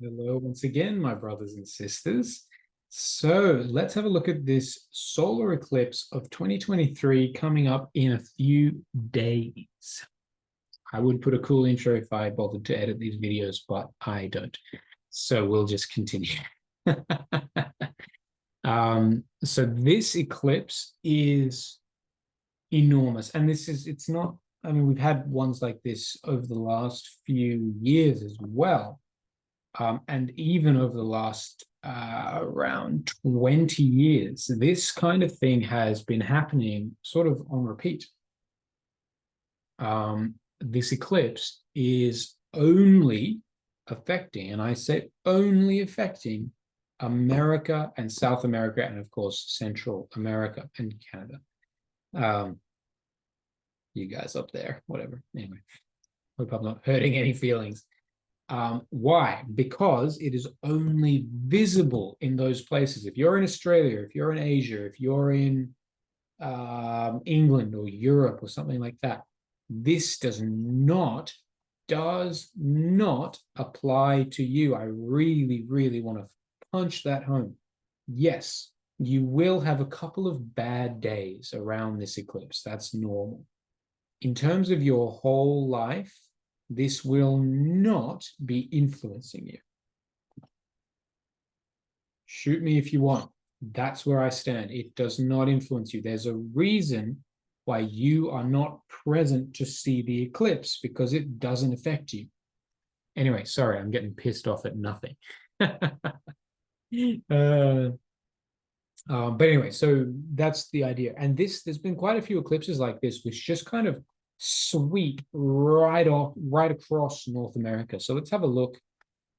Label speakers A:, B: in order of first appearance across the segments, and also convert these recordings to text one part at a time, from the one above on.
A: Hello, once again, my brothers and sisters. So let's have a look at this solar eclipse of 2023 coming up in a few days. I would put a cool intro if I bothered to edit these videos, but I don't. So we'll just continue. So this eclipse is enormous. And it's not, I mean, we've had ones like this over the last few years as well. And even over the last around 20 years, this kind of thing has been happening sort of on repeat. This eclipse is only affecting, and I say only affecting, America and South America, and of course, Central America and Canada. You guys up there, whatever. Anyway, hope I'm not hurting any feelings. Why? Because it is only visible in those places. If you're in Australia, if you're in Asia, if you're in England or Europe or something like that, this does not apply to you. I really, really want to punch that home. Yes, you will have a couple of bad days around this eclipse. That's normal. In terms of your whole life, this will not be influencing you. Shoot me if you want. That's where I stand. It does not influence you. There's a reason why you are not present to see the eclipse, because it doesn't affect you. Anyway, sorry, I'm getting pissed off at nothing. But anyway, so that's the idea. And there's been quite a few eclipses like this, which just kind of sweep right across North America. So let's have a look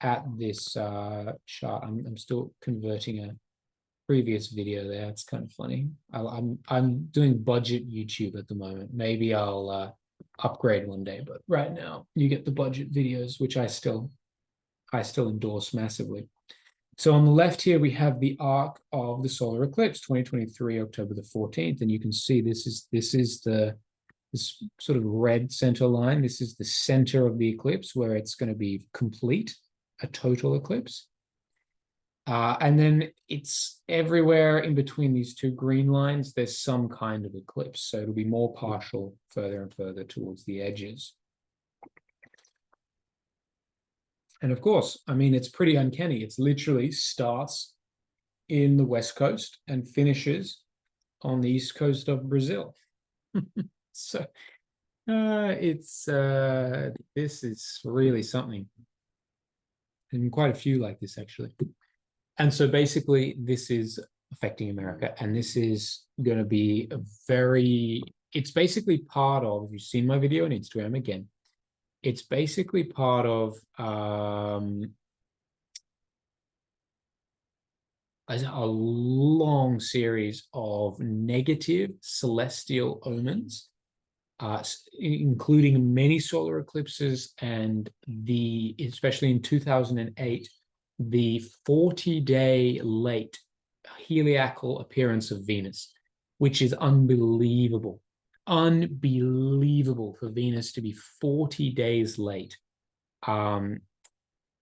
A: at this chart. I'm still converting a previous video there. It's kind of funny. I'm doing budget YouTube at the moment. Maybe I'll upgrade one day, but right now you get the budget videos, which I still endorse massively. So on the left here, we have the arc of the solar eclipse, 2023, October the 14th. And you can see this is this sort of red center line. This is the center of the eclipse where it's going to be complete, a total eclipse. And then it's everywhere in between these two green lines, there's some kind of eclipse. So it'll be more partial further and further towards the edges. And of course, I mean, it's pretty uncanny. It's literally starts in the West Coast and finishes on the East Coast of Brazil. So this is really something. And quite a few like this, actually. And so basically, this is affecting America. And this is going to be it's basically part of, if you've seen my video on Instagram again, it's basically part of a long series of negative celestial omens, including many solar eclipses, and especially in 2008, the 40-day late heliacal appearance of Venus, which is unbelievable. Unbelievable for Venus to be 40 days late. I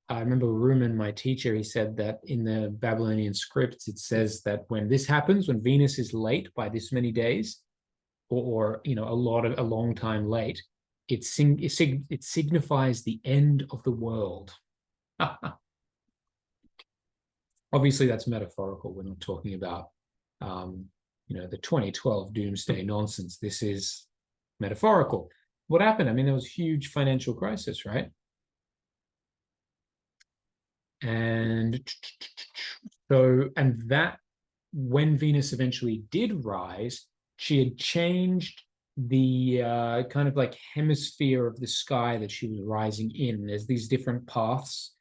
A: remember Rumen, my teacher, he said that in the Babylonian scripts, it says that when this happens, when Venus is late by this many days, or a long time late, it signifies the end of the world. Obviously, that's metaphorical. We're not talking about the 2012 doomsday nonsense. This is metaphorical. What happened? I mean, there was a huge financial crisis, right? And that when Venus eventually did rise, she had changed the kind of like hemisphere of the sky that she was rising in. There's these different paths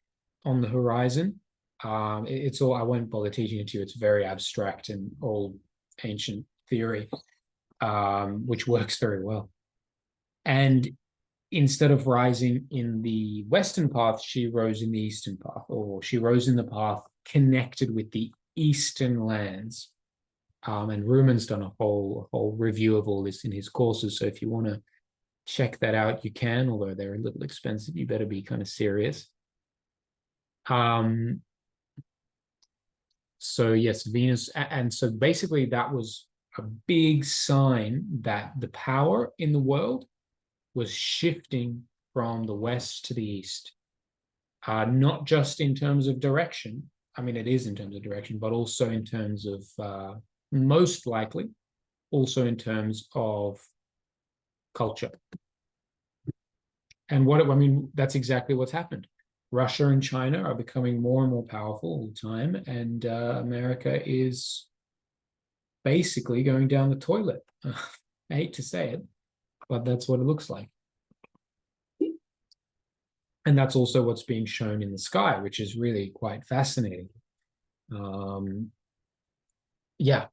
A: on the horizon. It's all, I won't bother teaching it to you. It's very abstract and old ancient theory, which works very well. And instead of rising in the western path, she rose in the eastern path, or she rose in the path connected with the eastern lands. And Rumen's done a whole review of all this in his courses. So if you want to check that out, you can, although they're a little expensive. You better be kind of serious. Um, so yes, Venus, and so basically that was a big sign that the power in the world was shifting from the west to the east, not just in terms of direction. I mean, it is in terms of direction, but also in terms of most likely, also in terms of culture. And I mean, that's exactly what's happened. Russia and China are becoming more and more powerful all the time, and America is basically going down the toilet. I hate to say it, but that's what it looks like. And that's also what's being shown in the sky, which is really quite fascinating. Yeah.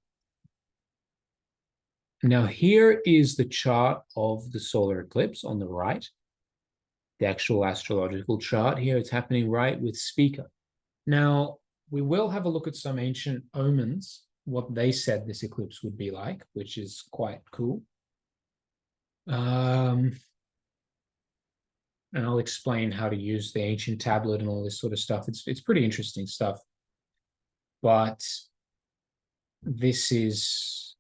A: Now, here is the chart of the solar eclipse on the right, the actual astrological chart here. It's happening right with Spica. Now, we will have a look at some ancient omens, what they said this eclipse would be like, which is quite cool. And I'll explain how to use the ancient tablet and all this sort of stuff. It's pretty interesting stuff. But this is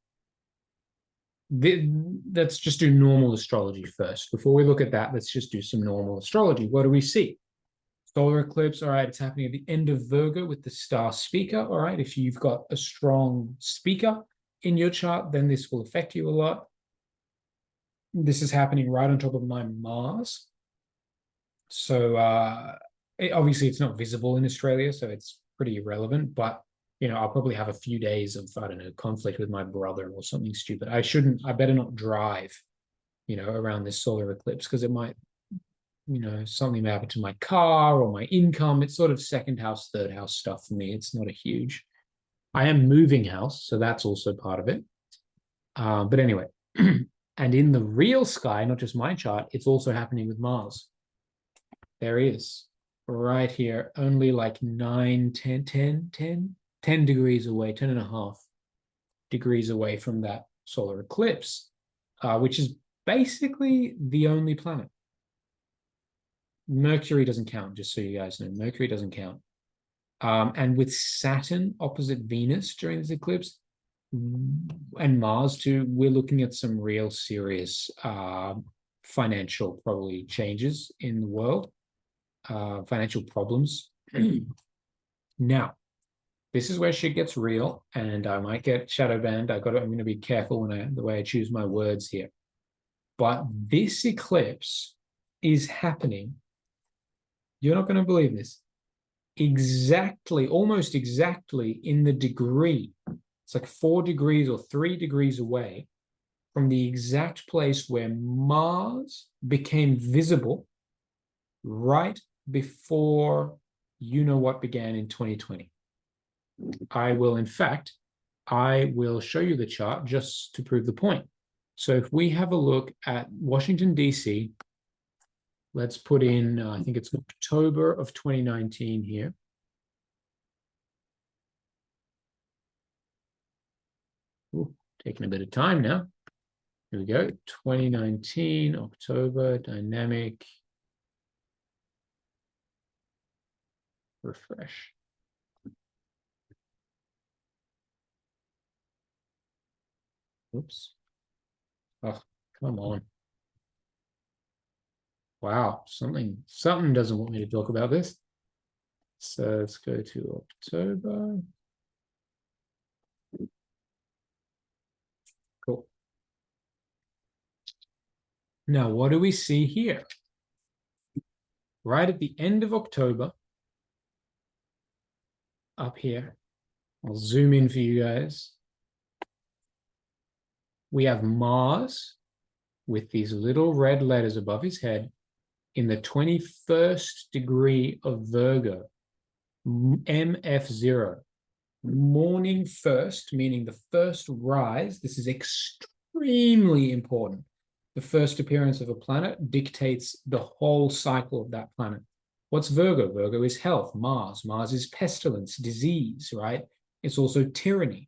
A: let's just do normal astrology first. Before we look at that, let's just do some normal astrology. What do we see? Solar eclipse, all right, it's happening at the end of Virgo with the star Spica, all right? If you've got a strong Spica in your chart, then this will affect you a lot. This is happening right on top of my Mars. So obviously it's not visible in Australia, so it's pretty irrelevant, but you know, I'll probably have a few days of, I don't know, conflict with my brother or something stupid. I better not drive, you know, around this solar eclipse because it might, you know, something may happen to my car or my income. It's sort of second house, third house stuff for me. It's not a huge. I am moving house, so that's also part of it. But anyway, and in the real sky, not just my chart, it's also happening with Mars. There is right here, only like 9, 10 degrees away, 10 and a half degrees away from that solar eclipse, which is basically the only planet. Mercury doesn't count, just so you guys know. Mercury doesn't count. And with Saturn opposite Venus during this eclipse, and Mars too, we're looking at some real serious financial probably changes in the world, financial problems. Now, this is where shit gets real, and I might get shadow banned. I'm going to be careful the way I choose my words here. But this eclipse is happening. You're not going to believe this. Exactly, almost exactly in the degree. It's like 4 degrees or 3 degrees away from the exact place where Mars became visible right before you know what began in 2020. I will show you the chart just to prove the point. So if we have a look at Washington, D.C., let's put in, I think it's October of 2019 here. Ooh, taking a bit of time now. Here we go, 2019, October, dynamic. Refresh. Oops. Oh, come on. Wow, something doesn't want me to talk about this. So let's go to October. Cool. Now, what do we see here? Right at the end of October, up here, I'll zoom in for you guys. We have Mars with these little red letters above his head in the 21st degree of Virgo, MF0. Morning first, meaning the first rise. This is extremely important. The first appearance of a planet dictates the whole cycle of that planet. What's Virgo? Virgo is health. Mars is pestilence, disease, right? It's also tyranny,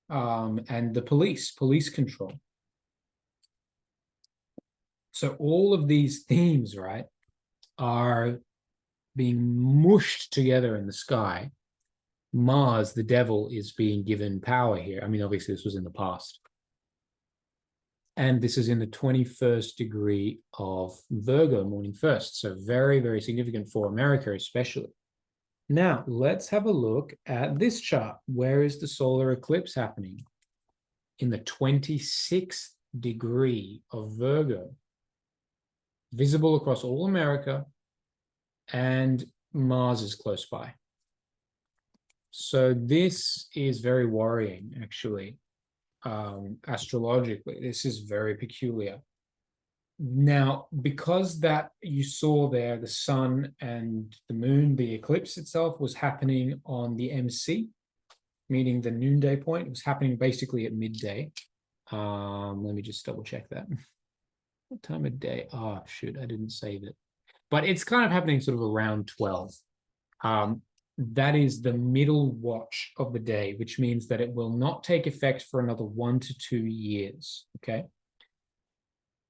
A: and the police control. So all of these themes, right, are being mushed together in the sky. Mars, the devil, is being given power here. I mean, obviously, this was in the past. And this is in the 21st degree of Virgo, morning first. So very, very significant for America, especially. Now, let's have a look at this chart. Where is the solar eclipse happening? In the 26th degree of Virgo. Visible across all America, and Mars is close by. So this is very worrying, actually, astrologically. This is very peculiar. Now, because that you saw there, the sun and the moon, the eclipse itself was happening on the MC, meaning the noonday point. It was happening basically at midday. Let me just double check that. What time of day? Oh, shoot, I didn't save it. But it's kind of happening sort of around 12. That is the middle watch of the day, which means that it will not take effect for another 1 to 2 years, okay?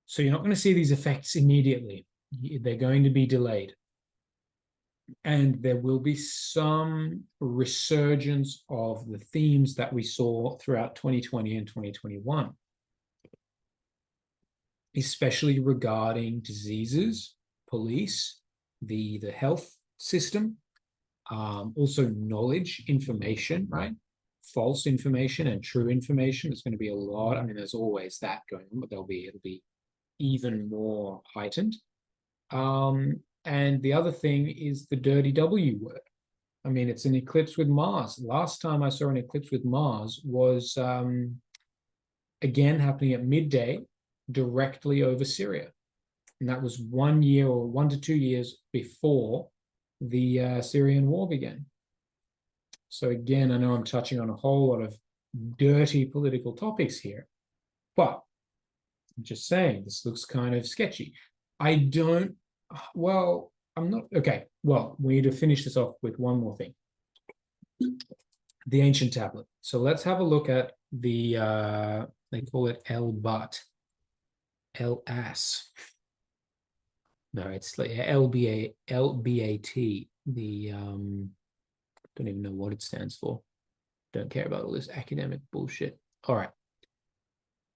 A: So you're not going to see these effects immediately. They're going to be delayed. And there will be some resurgence of the themes that we saw throughout 2020 and 2021, especially regarding diseases, police, the health system, also knowledge, information, right? False information and true information. There's going to be a lot. I mean, there's always that going on, but it'll be even more heightened. And the other thing is the dirty W word. I mean, it's an eclipse with Mars. Last time I saw an eclipse with Mars was, again, happening at midday, directly over Syria. And that was 1 year or 1 to 2 years before the Syrian war began. So again, I know I'm touching on a whole lot of dirty political topics here, but I'm just saying, this looks kind of sketchy. I'm not, okay, well, we need to finish this off with one more thing. The ancient tablet. So let's have a look at the, they call it El-Bat, El-As. No, it's like LBAT, the, don't even know what it stands for. Don't care about all this academic bullshit. All right.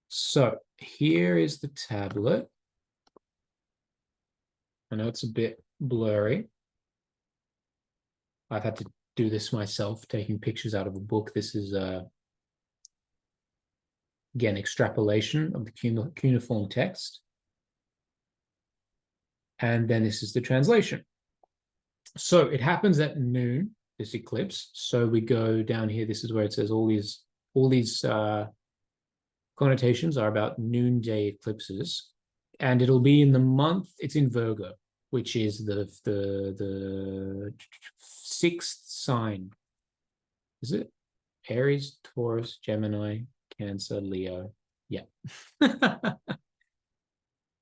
A: So here is the tablet. I know it's a bit blurry. I've had to do this myself, taking pictures out of a book. This is, again, extrapolation of the cuneiform text. And then this is the translation. So it happens at noon, this eclipse. So we go down here. This is where it says all these connotations are about noonday eclipses. And it'll be in the month, it's in Virgo, which is the 6th sign. Is it? Aries, Taurus, Gemini, Cancer, Leo. Yeah.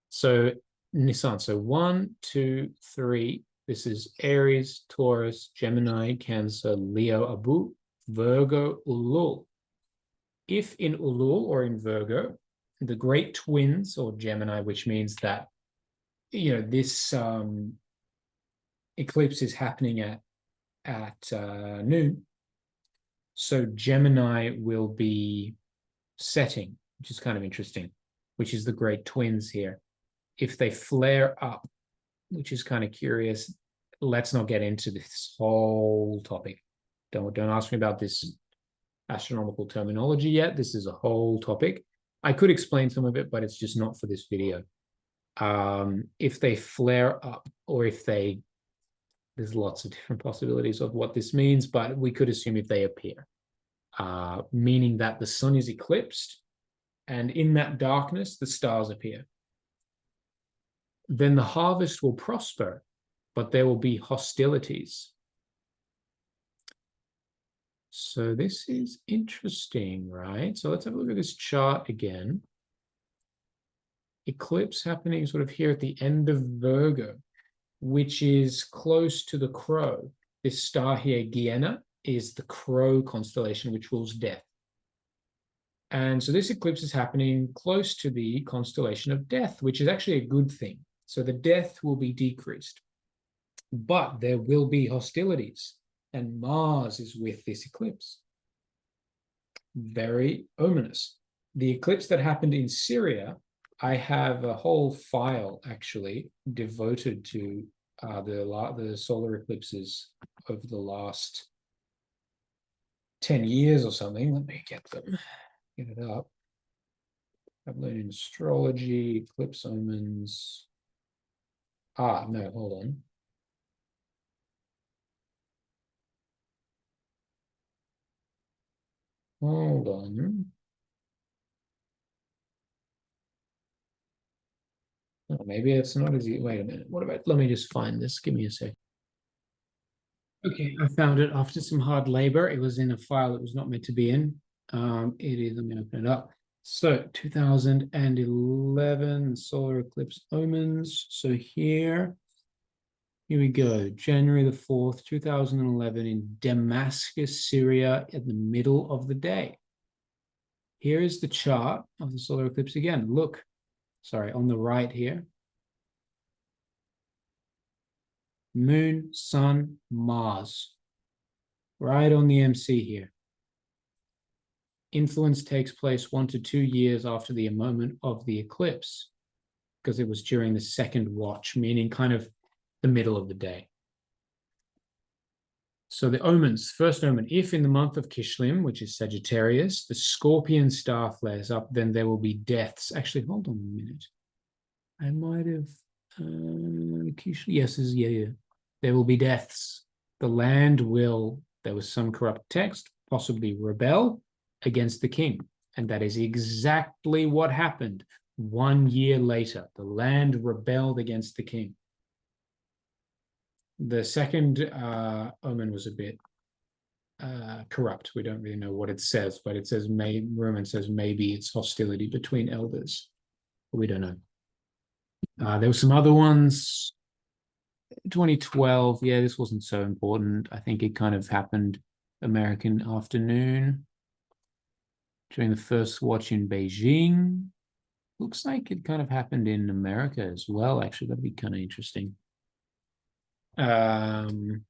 A: So Nissan. So 1, 2, 3. This is Aries, Taurus, Gemini, Cancer, Leo, Abu, Virgo, Ulul. If in Ulul or in Virgo, the great twins or Gemini, which means that, you know, this eclipse is happening at noon. So Gemini will be setting, which is kind of interesting, which is the great twins here. If they flare up, which is kind of curious, let's not get into this whole topic. Don't ask me about this astronomical terminology yet. This is a whole topic. I could explain some of it, but it's just not for this video. If they flare up, or if they, there's lots of different possibilities of what this means, but we could assume if they appear, meaning that the sun is eclipsed, and in that darkness, the stars appear. Then the harvest will prosper, but there will be hostilities. So this is interesting, right? So let's have a look at this chart again. Eclipse happening sort of here at the end of Virgo, which is close to the crow. This star here, Guiana, is the crow constellation, which rules death. And so this eclipse is happening close to the constellation of death, which is actually a good thing. So the death will be decreased. but there will be hostilities, and Mars is with this eclipse. Very ominous. The eclipse that happened in Syria, I have a whole file actually devoted to the solar eclipses over the last 10 years or something. Let me get it up. I've learned in astrology, eclipse omens. No, hold on. Hold on. Oh, maybe it's not as easy. Wait a minute. What about, let me just find this. Give me a sec. Okay, I found it after some hard labor. It was in a file that was not meant to be in. It is, let me open it up. So 2011 solar eclipse omens. So here we go. January the 4th, 2011 in Damascus, Syria at the middle of the day. Here is the chart of the solar eclipse again. Look, sorry, on the right here. Moon, Sun, Mars. Right on the MC here. Influence takes place 1 to 2 years after the moment of the eclipse, because it was during the second watch, meaning kind of the middle of the day. So the omens, first omen, if in the month of Kishlim, which is Sagittarius, the Scorpion star flares up, then there will be deaths. Actually, hold on a minute. I might have, yes, yeah. There will be deaths. The land will, there was some corrupt text, possibly rebel against the king. And that is exactly what happened 1 year later. The land rebelled against the king. The second omen was a bit corrupt. We don't really know what it says, but it says, Roman says maybe it's hostility between elders. We don't know. There were some other ones. 2012, yeah, this wasn't so important. I think it kind of happened American afternoon during the first watch in Beijing. Looks like it kind of happened in America as well. Actually, that'd be kind of interesting. Anyway,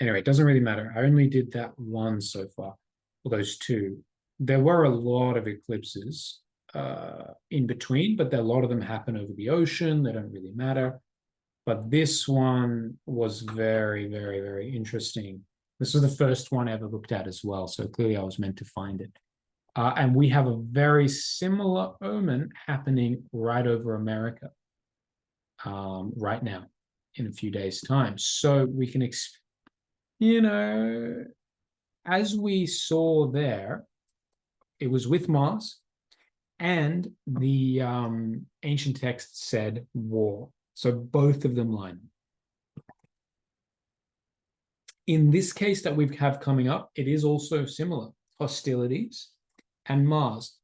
A: it doesn't really matter. I only did that one so far, or those two. There were a lot of eclipses in between, but a lot of them happen over the ocean. They don't really matter. But this one was very, very, very interesting. This was the first one ever looked at as well. So clearly I was meant to find it. And we have a very similar omen happening right over America right now in a few days' time. So we can, as we saw there, it was with Mars, and the ancient text said war. So both of them line. In this case that we have coming up, it is also similar. Hostilities and Mars.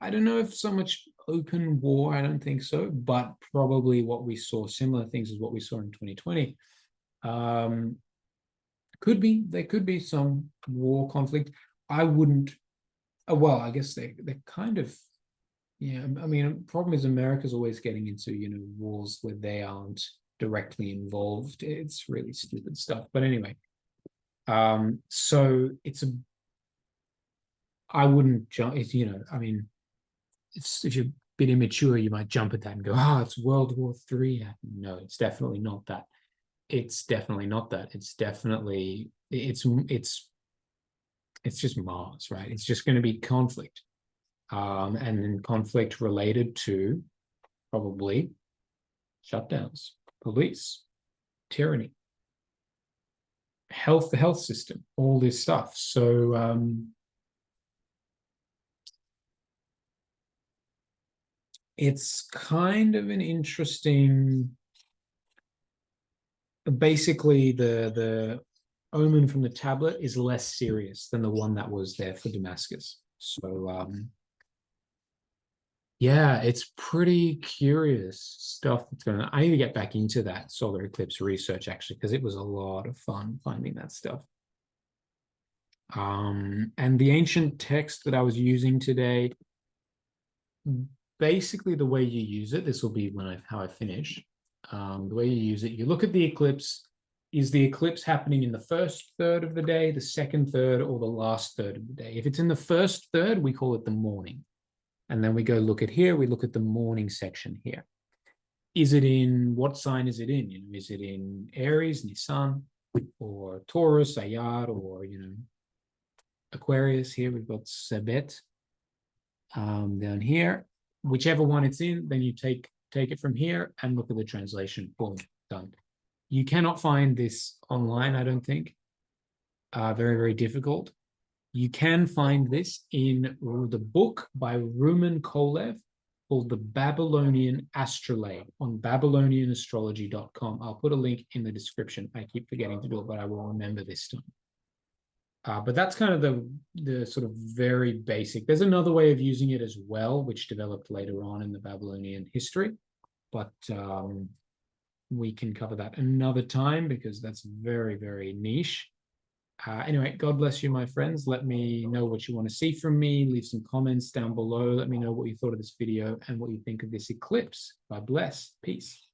A: I don't know if so much open war, I don't think so, but probably what we saw, similar things as what we saw in 2020. There could be some war conflict. I wouldn't, well, I guess they're kind of, yeah, I mean, the problem is America's always getting into, wars where they aren't directly involved. It's really stupid stuff. But anyway, so I wouldn't jump, I mean, if you're a bit immature, you might jump at that and go, it's World War III. No, it's definitely not that. It's definitely not that. It's definitely, it's just Mars, right? It's just going to be conflict. And then conflict related to probably shutdowns, police, tyranny, the health system, all this stuff. So it's kind of an interesting, basically the omen from the tablet is less serious than the one that was there for Damascus. So yeah, it's pretty curious stuff that's going on. I need to get back into that solar eclipse research actually, because it was a lot of fun finding that stuff. And the ancient text that I was using today, basically the way you use it, this will be how I finish. The way you use it, you look at the eclipse. Is the eclipse happening in the first third of the day, the second third, or the last third of the day? If it's in the first third, we call it the morning. And then we go look at here, we look at the morning section here. Is it in, what sign is it in? Is it in Aries, Nisan, or Taurus, Ayar, or, Aquarius? Here we've got Sebet down here. Whichever one it's in, then you take it from here and look at the translation. Boom, done. You cannot find this online, I don't think. Very, very difficult. You can find this in the book by Rumen Kolev called The Babylonian Astrolabe on babylonianastrology.com. I'll put a link in the description. I keep forgetting to do it, but I will remember this time. But that's kind of the sort of very basic. There's another way of using it as well, which developed later on in the Babylonian history. But we can cover that another time because that's very, very niche. Anyway, God bless you, my friends. Let me know what you want to see from me. Leave some comments down below. Let me know what you thought of this video and what you think of this eclipse. God bless. Peace.